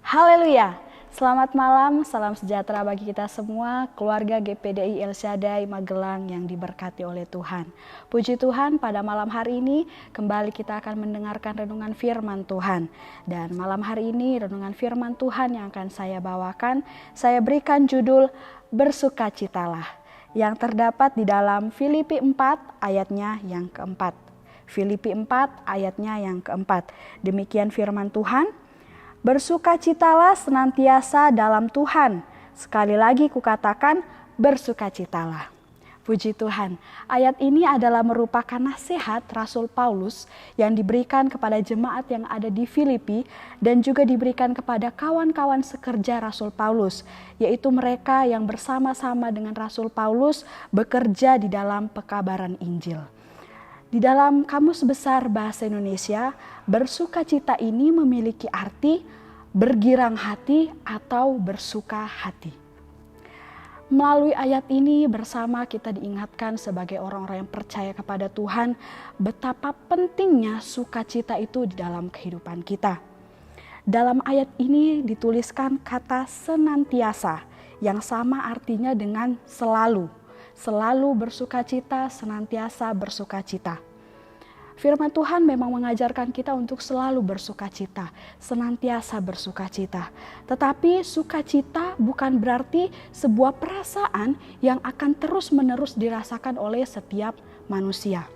Haleluya! Selamat malam, salam sejahtera bagi kita semua, keluarga GPDI El Shaddai Magelang yang diberkati oleh Tuhan. Puji Tuhan, pada malam hari ini kembali kita akan mendengarkan renungan firman Tuhan. Dan malam hari ini renungan firman Tuhan yang akan saya bawakan, saya berikan judul Bersukacitalah, yang terdapat di dalam Filipi 4 ayatnya yang keempat. Filipi 4 ayatnya yang keempat. Demikian firman Tuhan. Bersukacitalah senantiasa dalam Tuhan. Sekali lagi kukatakan, bersukacitalah. Puji Tuhan, ayat ini adalah merupakan nasihat Rasul Paulus yang diberikan kepada jemaat yang ada di Filipi dan juga diberikan kepada kawan-kawan sekerja Rasul Paulus, yaitu mereka yang bersama-sama dengan Rasul Paulus bekerja di dalam pekabaran Injil. Di dalam Kamus Besar Bahasa Indonesia, bersukacita ini memiliki arti bergirang hati atau bersuka hati. Melalui ayat ini bersama kita diingatkan sebagai orang-orang yang percaya kepada Tuhan, betapa pentingnya sukacita itu di dalam kehidupan kita. Dalam ayat ini dituliskan kata senantiasa yang sama artinya dengan selalu. Selalu bersukacita, senantiasa bersukacita. Firman Tuhan memang mengajarkan kita untuk selalu bersukacita, senantiasa bersukacita. Tetapi sukacita bukan berarti sebuah perasaan yang akan terus-menerus dirasakan oleh setiap manusia.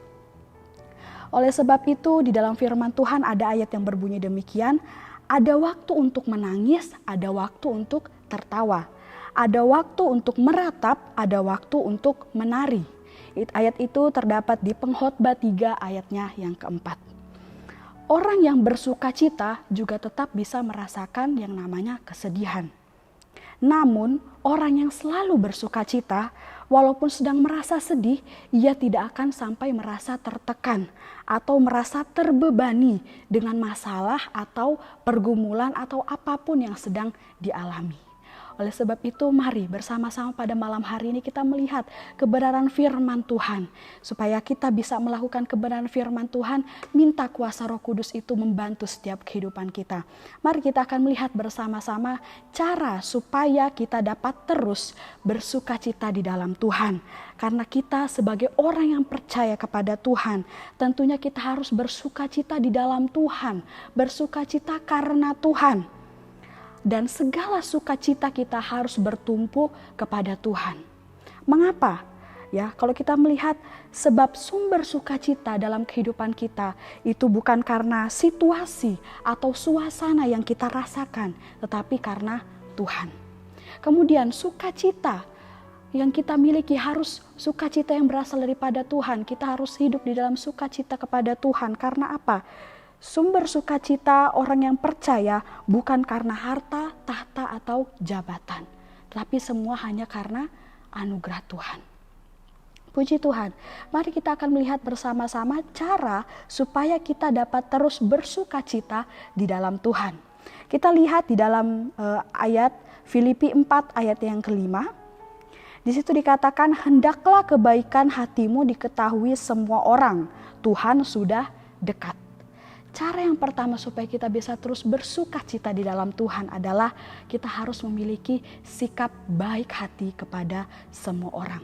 Oleh sebab itu di dalam firman Tuhan ada ayat yang berbunyi demikian, ada waktu untuk menangis, ada waktu untuk tertawa. Ada waktu untuk meratap, ada waktu untuk menari. Ayat itu terdapat di Pengkhotbah 3 ayatnya yang keempat. Orang yang bersukacita juga tetap bisa merasakan yang namanya kesedihan. Namun orang yang selalu bersukacita, walaupun sedang merasa sedih, ia tidak akan sampai merasa tertekan atau merasa terbebani dengan masalah atau pergumulan atau apapun yang sedang dialami. Oleh sebab itu mari bersama-sama pada malam hari ini kita melihat kebenaran firman Tuhan. Supaya kita bisa melakukan kebenaran firman Tuhan, minta kuasa Roh Kudus itu membantu setiap kehidupan kita. Mari kita akan melihat bersama-sama cara supaya kita dapat terus bersukacita di dalam Tuhan. Karena kita sebagai orang yang percaya kepada Tuhan, tentunya kita harus bersukacita di dalam Tuhan. Bersukacita karena Tuhan. Dan segala sukacita kita harus bertumpu kepada Tuhan. Mengapa? Ya, kalau kita melihat sebab sumber sukacita dalam kehidupan kita itu bukan karena situasi atau suasana yang kita rasakan, tetapi karena Tuhan. Kemudian sukacita yang kita miliki harus sukacita yang berasal daripada Tuhan. Kita harus hidup di dalam sukacita kepada Tuhan. Karena apa? Sumber sukacita orang yang percaya bukan karena harta, tahta, atau jabatan. Tapi semua hanya karena anugerah Tuhan. Puji Tuhan. Mari kita akan melihat bersama-sama cara supaya kita dapat terus bersukacita di dalam Tuhan. Kita lihat di dalam ayat Filipi 4 ayat yang kelima. Di situ dikatakan, hendaklah kebaikan hatimu diketahui semua orang. Tuhan sudah dekat. Cara yang pertama supaya kita bisa terus bersukacita di dalam Tuhan adalah kita harus memiliki sikap baik hati kepada semua orang.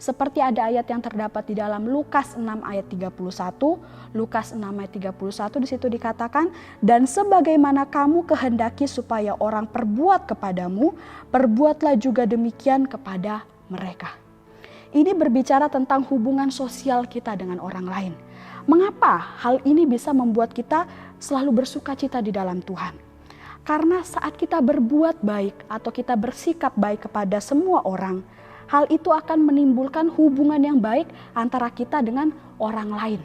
Seperti ada ayat yang terdapat di dalam Lukas 6 ayat 31. Lukas 6 ayat 31 di situ dikatakan, dan sebagaimana kamu kehendaki supaya orang perbuat kepadamu, perbuatlah juga demikian kepada mereka. Ini berbicara tentang hubungan sosial kita dengan orang lain. Mengapa hal ini bisa membuat kita selalu bersukacita di dalam Tuhan? Karena saat kita berbuat baik atau kita bersikap baik kepada semua orang, hal itu akan menimbulkan hubungan yang baik antara kita dengan orang lain.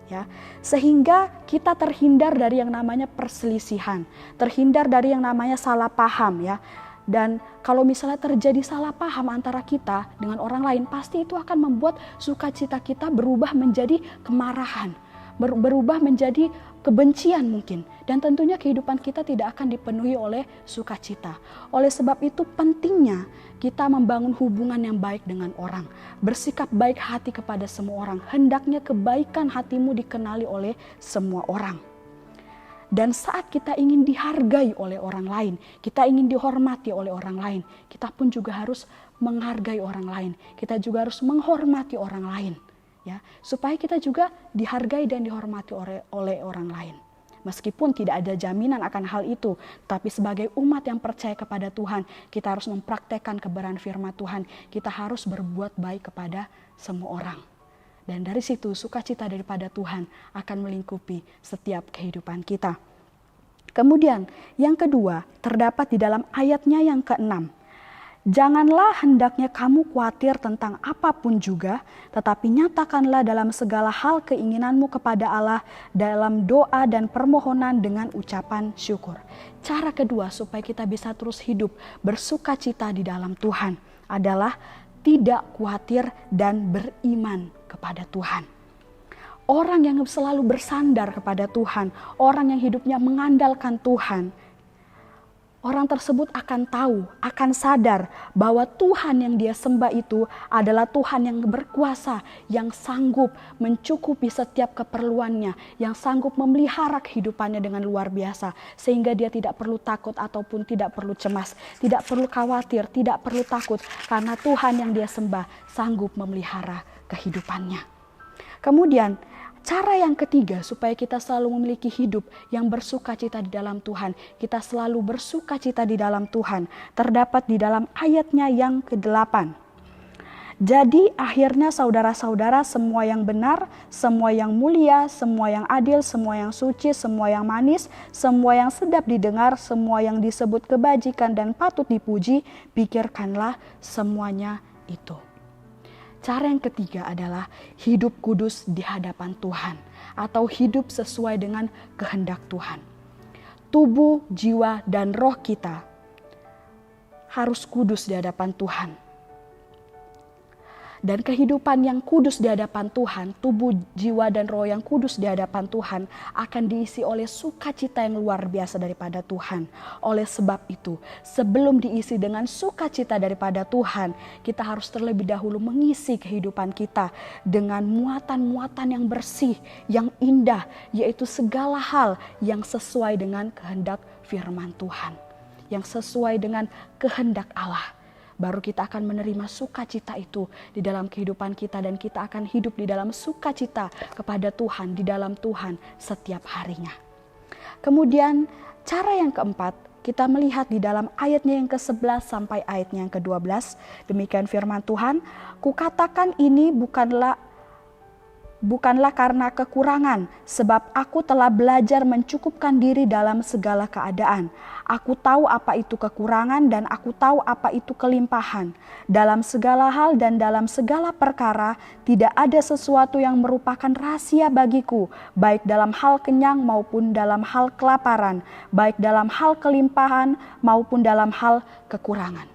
Ya, sehingga kita terhindar dari yang namanya perselisihan, terhindar dari yang namanya salah paham ya. Dan kalau misalnya terjadi salah paham antara kita dengan orang lain, pasti itu akan membuat sukacita kita berubah menjadi kemarahan, berubah menjadi kebencian mungkin. Dan tentunya kehidupan kita tidak akan dipenuhi oleh sukacita. Oleh sebab itu pentingnya kita membangun hubungan yang baik dengan orang. Bersikap baik hati kepada semua orang. Hendaknya kebaikan hatimu dikenali oleh semua orang. Dan saat kita ingin dihargai oleh orang lain, kita ingin dihormati oleh orang lain, kita pun juga harus menghargai orang lain. Kita juga harus menghormati orang lain, ya, supaya kita juga dihargai dan dihormati oleh orang lain. Meskipun tidak ada jaminan akan hal itu, tapi sebagai umat yang percaya kepada Tuhan, kita harus mempraktekkan kebenaran firman Tuhan. Kita harus berbuat baik kepada semua orang. Dan dari situ sukacita daripada Tuhan akan melingkupi setiap kehidupan kita. Kemudian yang kedua terdapat di dalam ayatnya yang ke-6. Janganlah hendaknya kamu khawatir tentang apapun juga, tetapi nyatakanlah dalam segala hal keinginanmu kepada Allah dalam doa dan permohonan dengan ucapan syukur. Cara kedua supaya kita bisa terus hidup bersukacita di dalam Tuhan adalah tidak khawatir dan beriman kepada Tuhan. Orang yang selalu bersandar kepada Tuhan, orang yang hidupnya mengandalkan Tuhan, orang tersebut akan tahu, akan sadar bahwa Tuhan yang dia sembah itu adalah Tuhan yang berkuasa, yang sanggup mencukupi setiap keperluannya, yang sanggup memelihara kehidupannya dengan luar biasa. Sehingga dia tidak perlu takut ataupun tidak perlu cemas, tidak perlu khawatir, tidak perlu takut. Karena Tuhan yang dia sembah sanggup memelihara kehidupannya. Kemudian cara yang ketiga supaya kita selalu memiliki hidup yang bersukacita di dalam Tuhan, kita selalu bersukacita di dalam Tuhan, terdapat di dalam ayatnya yang ke-8. Jadi akhirnya saudara-saudara, semua yang benar, semua yang mulia, semua yang adil, semua yang suci, semua yang manis, semua yang sedap didengar, semua yang disebut kebajikan dan patut dipuji, pikirkanlah semuanya itu. Cara yang ketiga adalah hidup kudus di hadapan Tuhan atau hidup sesuai dengan kehendak Tuhan. Tubuh, jiwa, dan roh kita harus kudus di hadapan Tuhan. Dan kehidupan yang kudus di hadapan Tuhan, tubuh, jiwa, dan roh yang kudus di hadapan Tuhan akan diisi oleh sukacita yang luar biasa daripada Tuhan. Oleh sebab itu, sebelum diisi dengan sukacita daripada Tuhan, kita harus terlebih dahulu mengisi kehidupan kita dengan muatan-muatan yang bersih, yang indah, yaitu segala hal yang sesuai dengan kehendak firman Tuhan, yang sesuai dengan kehendak Allah. Baru kita akan menerima sukacita itu di dalam kehidupan kita dan kita akan hidup di dalam sukacita kepada Tuhan, di dalam Tuhan setiap harinya. Kemudian cara yang keempat, kita melihat di dalam ayatnya yang ke-11 sampai ayatnya yang ke-12. Demikian firman Tuhan, kukatakan ini bukanlah karena kekurangan, sebab aku telah belajar mencukupkan diri dalam segala keadaan. Aku tahu apa itu kekurangan dan aku tahu apa itu kelimpahan. Dalam segala hal dan dalam segala perkara, tidak ada sesuatu yang merupakan rahasia bagiku, baik dalam hal kenyang maupun dalam hal kelaparan, baik dalam hal kelimpahan maupun dalam hal kekurangan.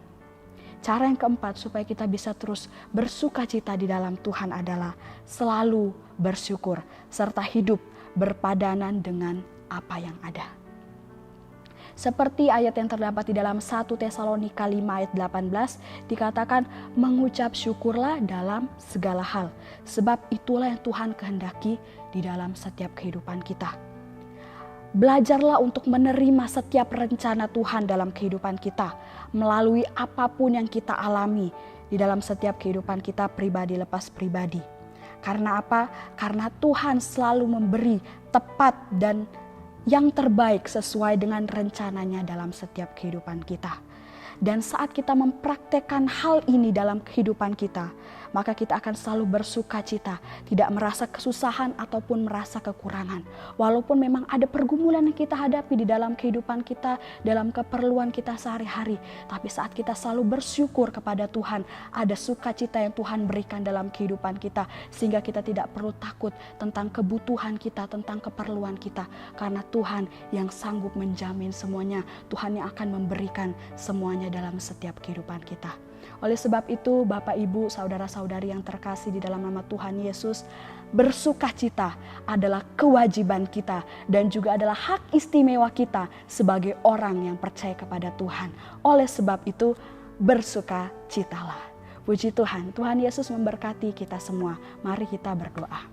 Cara yang keempat supaya kita bisa terus bersukacita di dalam Tuhan adalah selalu bersyukur serta hidup berpadanan dengan apa yang ada. Seperti ayat yang terdapat di dalam 1 Tesalonika 5 ayat 18 dikatakan mengucap syukurlah dalam segala hal. Sebab itulah yang Tuhan kehendaki di dalam setiap kehidupan kita. Belajarlah untuk menerima setiap rencana Tuhan dalam kehidupan kita melalui apapun yang kita alami di dalam setiap kehidupan kita pribadi lepas pribadi. Karena apa? Karena Tuhan selalu memberi tepat dan yang terbaik sesuai dengan rencananya dalam setiap kehidupan kita. Dan saat kita mempraktekkan hal ini dalam kehidupan kita, maka kita akan selalu bersukacita, tidak merasa kesusahan ataupun merasa kekurangan. Walaupun memang ada pergumulan yang kita hadapi di dalam kehidupan kita, dalam keperluan kita sehari-hari. Tapi saat kita selalu bersyukur kepada Tuhan, ada sukacita yang Tuhan berikan dalam kehidupan kita. Sehingga kita tidak perlu takut tentang kebutuhan kita, tentang keperluan kita. Karena Tuhan yang sanggup menjamin semuanya, Tuhan yang akan memberikan semuanya dalam setiap kehidupan kita. Oleh sebab itu, Bapak, Ibu, saudara-saudari yang terkasih di dalam nama Tuhan Yesus, bersukacita adalah kewajiban kita dan juga adalah hak istimewa kita sebagai orang yang percaya kepada Tuhan. Oleh sebab itu, bersukacitalah. Puji Tuhan, Tuhan Yesus memberkati kita semua. Mari kita berdoa.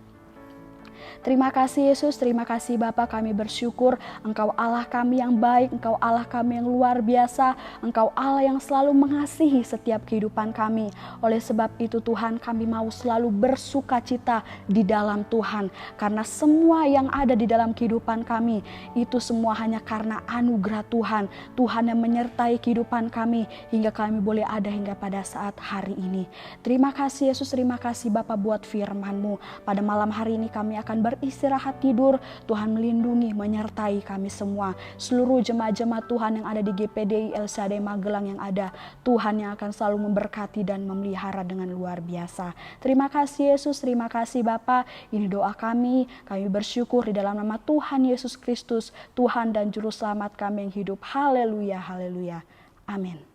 Terima kasih Yesus, terima kasih Bapa, kami bersyukur Engkau Allah kami yang baik, Engkau Allah kami yang luar biasa, Engkau Allah yang selalu mengasihi setiap kehidupan kami. Oleh sebab itu Tuhan, kami mau selalu bersuka cita di dalam Tuhan, karena semua yang ada di dalam kehidupan kami itu semua hanya karena anugerah Tuhan. Tuhan yang menyertai kehidupan kami hingga kami boleh ada hingga pada saat hari ini. Terima kasih Yesus, terima kasih Bapa buat firman-Mu. Pada malam hari ini kami akan beristirahat tidur. Tuhan melindungi, menyertai kami semua. Seluruh jemaat-jemaat Tuhan yang ada di GPDI El Shaddai Magelang yang ada, Tuhan yang akan selalu memberkati dan memelihara dengan luar biasa. Terima kasih Yesus, terima kasih Bapa. Ini doa kami bersyukur di dalam nama Tuhan Yesus Kristus, Tuhan dan Juru Selamat kami yang hidup. Haleluya, haleluya. Amin.